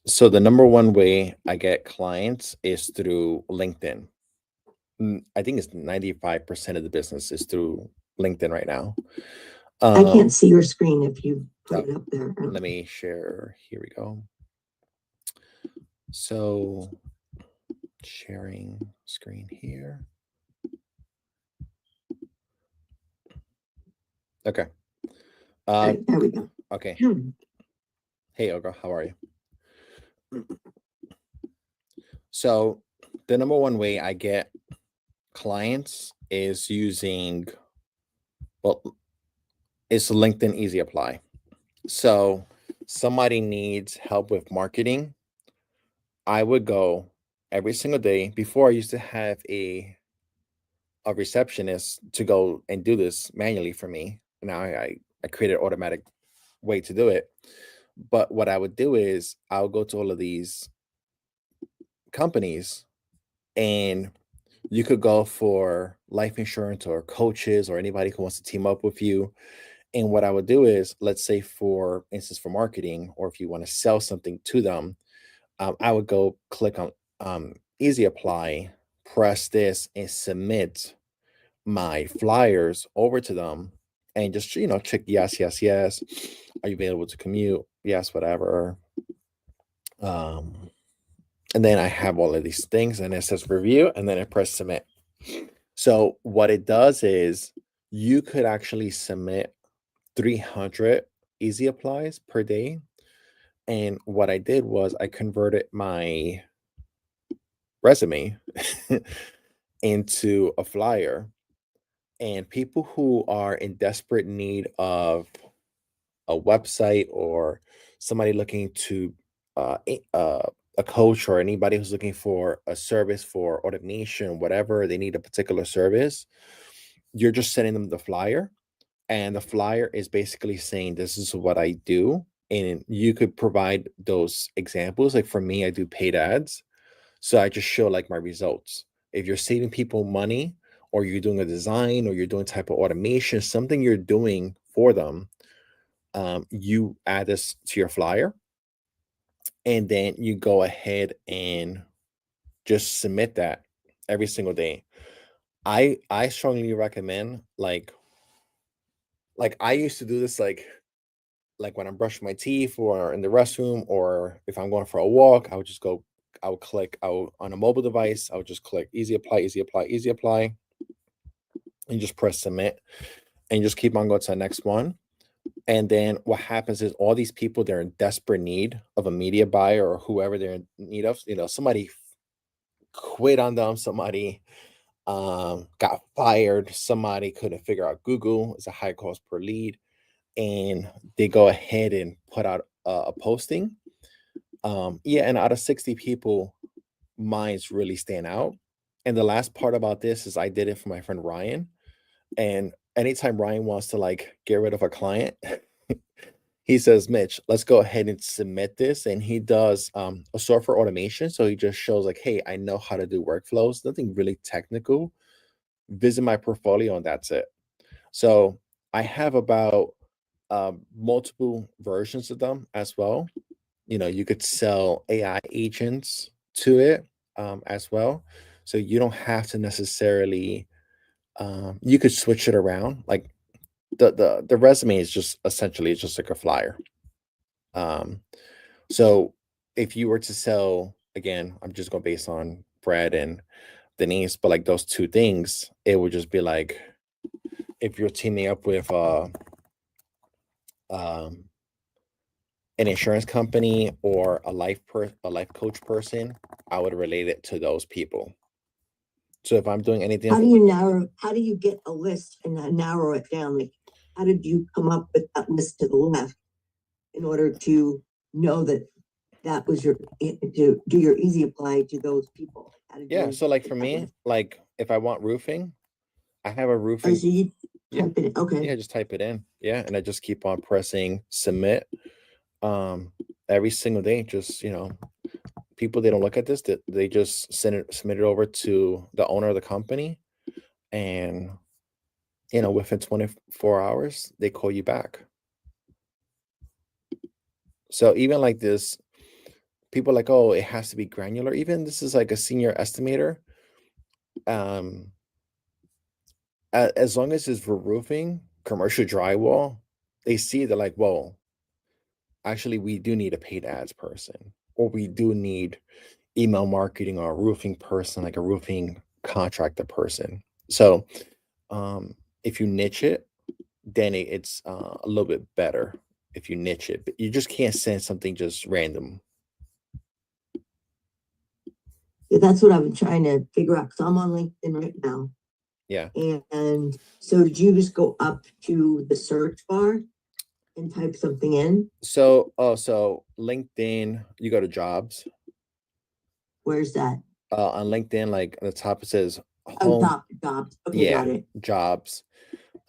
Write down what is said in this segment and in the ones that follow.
So the number one way I get clients is through LinkedIn. I think it's 95% of the business is through LinkedIn right now. I can't see your screen if you put it up there. Let me share. Here we go. So sharing screen here. Okay. There we go. Okay. Hey, Olga, how are you? So the number one way I get clients is using, well, it's LinkedIn Easy Apply. So somebody needs help with marketing. I would go every single day. Before I used to have a receptionist to go and do this manually for me. Now I created an automatic way to do it. But what I would do is I would go to all of these companies, and you could go for life insurance or coaches or anybody who wants to team up with you. And what I would do is, let's say for instance, for marketing, or if you want to sell something to them, I would go click on Easy Apply, press this, and submit my flyers over to them, and just check yes, yes, yes. Are you available to commute? Yes, whatever. Um, and then I have all of these things, and it says review, and then I press submit. So what it does is you could actually submit 300 Easy Applies per day. And what I did was I converted my resume into a flyer, and people who are in desperate need of a website, or somebody looking to a coach, or anybody who's looking for a service for automation, whatever they need, a particular service, you're just sending them the flyer, and the flyer is basically saying this is what I do. And you could provide those examples. Like for me, I do paid ads, so I just show like my results. If you're saving people money, or you're doing a design, or you're doing type of automation, something you're doing for them, you add this to your flyer, and then you go ahead and just submit that every single day. I strongly recommend, like I used to do this, like when I'm brushing my teeth or in the restroom, or if I'm going for a walk, I would just go, I would click out on a mobile device, I would just click Easy Apply, Easy Apply, Easy Apply, and just press submit, and just keep on going to the next one. And then what happens is all these people, they're in desperate need of a media buyer, or whoever they're in need of. Somebody quit on them, somebody got fired, somebody couldn't figure out Google is a high cost per lead, and they go ahead and put out a posting. Yeah, and out of 60 people, mine's really stand out. And the last part about this is I did it for my friend Ryan. And anytime Ryan wants to like get rid of a client, he says, Mitch, let's go ahead and submit this. And he does a software automation. So he just shows like, hey, I know how to do workflows, nothing really technical. Visit my portfolio, and that's it. So I have about multiple versions of them as well. You could sell AI agents to it as well. So you don't have to necessarily, you could switch it around. Like the resume is just essentially, it's just like a flyer. Um, so if you were to sell, again, I'm just going based on Brad and Denise, but like those two things, it would just be like if you're teaming up with um, an insurance company or a life coach person, I would relate it to those people. So if I'm doing anything, how do you get a list and narrow it down? Like, how did you come up with that list to the left in order to know that was to do your Easy Apply to those people? Yeah, so like for me, like if I want roofing, I have a roofing. So you type it in. Okay. Yeah, just type it in. Yeah, and I just keep on pressing submit every single day. Just people, they don't look at this, that they just submit it over to the owner of the company, and within 24 hours they call you back. So even like this, people are like, oh, it has to be granular. Even this is like a senior estimator. As long as it's for roofing, commercial drywall, they see they're like, well, actually, we do need a paid ads person, or we do need email marketing or a roofing person, like a roofing contractor person. So, if you niche it, then it's a little bit better if you niche it. But you just can't send something just random. Yeah, that's what I'm trying to figure out, because I'm on LinkedIn right now. Yeah. And so did you just go up to the search bar and type something in? So, so LinkedIn, you go to jobs. Where's that? On LinkedIn, like at the top, it says Oh, home. top jobs. Okay, got Yeah, it. jobs.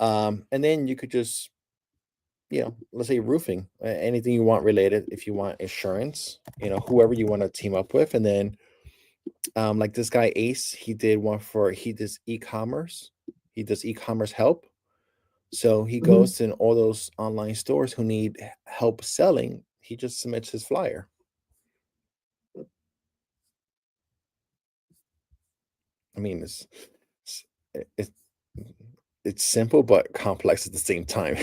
And then you could just, let's say roofing, anything you want related. If you want insurance, whoever you want to team up with, and then, like this guy Ace, he does e-commerce. He does e-commerce help. So he goes to all those online stores who need help selling. He just submits his flyer. I mean, it's it's simple but complex at the same time.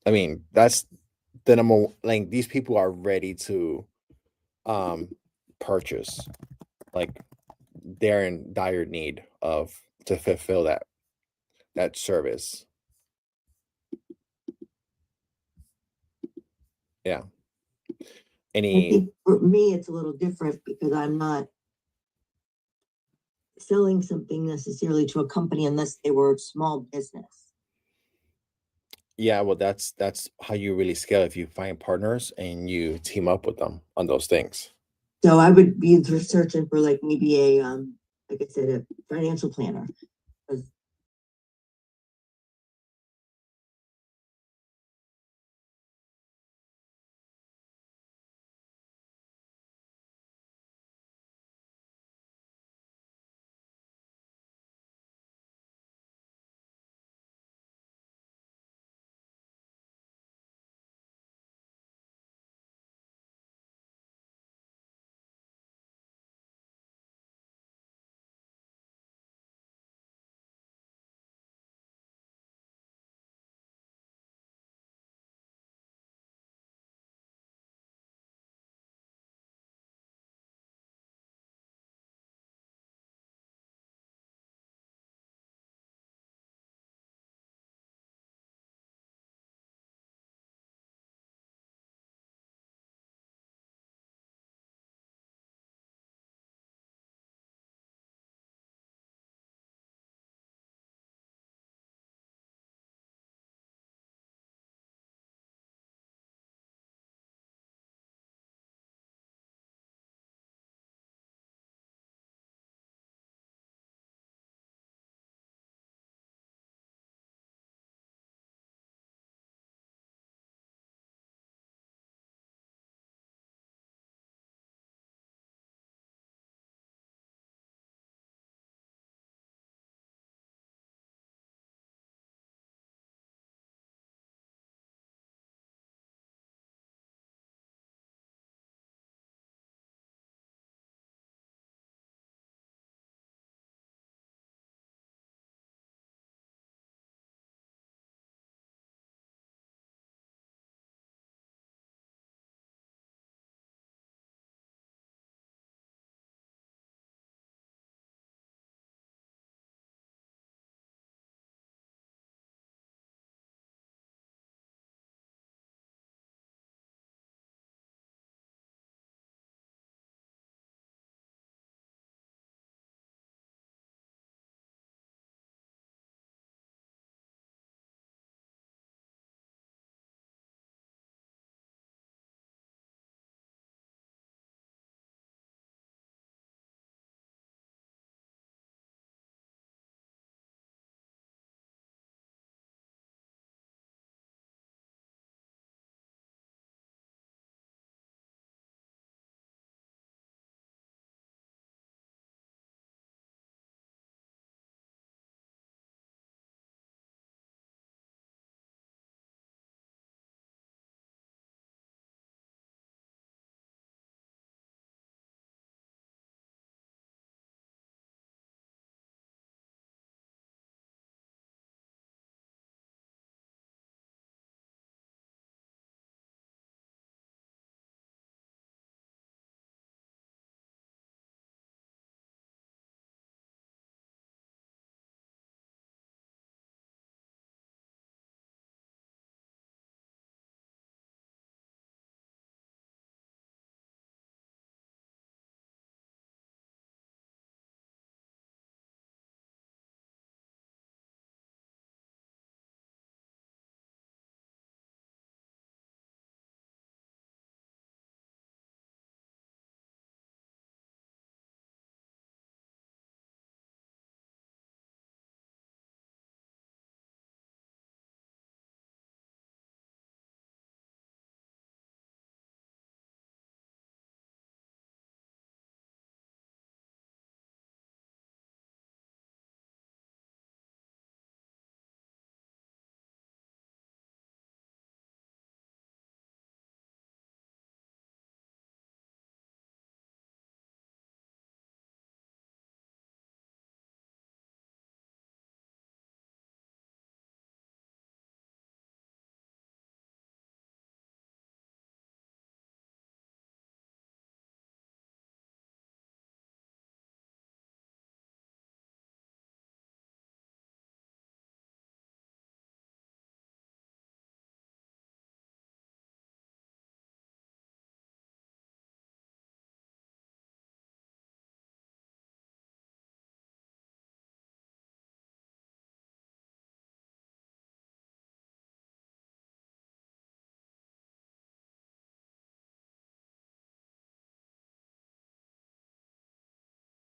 I mean, that's the number. Like, these people are ready to purchase. Like, they're in dire need to fulfill that service. Yeah. I think for me, it's a little different because I'm not selling something necessarily to a company unless they were a small business. Yeah, well, that's how you really scale, if you find partners and you team up with them on those things. So I would be searching for like maybe a, like I said, a financial planner.